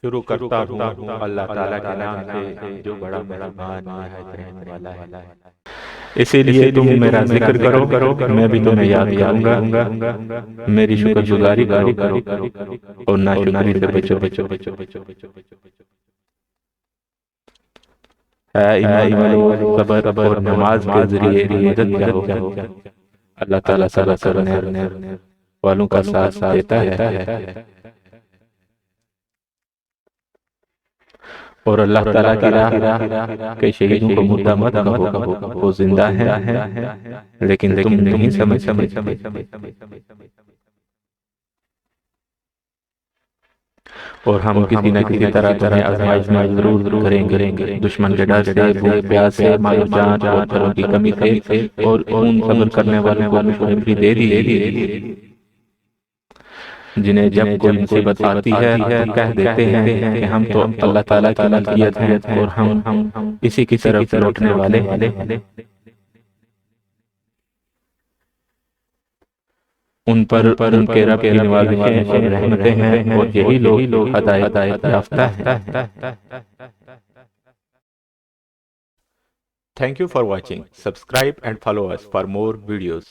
شروع کرتا ہوں اللہ تعالیٰ کے نام سے جو بڑا مہربان نہایت رحم والا ہے۔ اسی لیے تم میرا ذکر کرو، میں بھی تمہیں یاد کروں گا، میری شکر گزاری کرو اور ناشکری سے بچو۔ اے ایمان والو، صبر اور نماز کے ذریعے مدد چاہو، اللہ تعالیٰ صبر کرنے والوں کا ساتھ دیتا ہے۔ اور اللہ تعالیٰ کی راہ کے شہیدوں کو مردہ مت کہو، وہ زندہ ہے لیکن تم نہیں سمجھتے۔ اور ہم کسی نہ کسی طرح تمہیں آزمائش میں ضرور کریں گے، دشمن کے ڈر سے، بھوک پیاس سے، مال و جان اور پھلوں کی کمی سے، اور ان صبر کرنے والوں کو خوشخبری دے دی جنہیں جب کوئی مصیبت آتی ہے تو کہہ دیتے ہیں کہ ہم تو اللہ تعالیٰ کی ملکیت ہیں اور ہم اسی کی طرف لوٹنے والے ہیں۔ ان پر ان کے رب کی نوازشیں اور رحمتیں ہیں، اور یہی لوگ ہدایت یافتہ ہیں۔ Thank you for watching. Subscribe and follow us for more videos.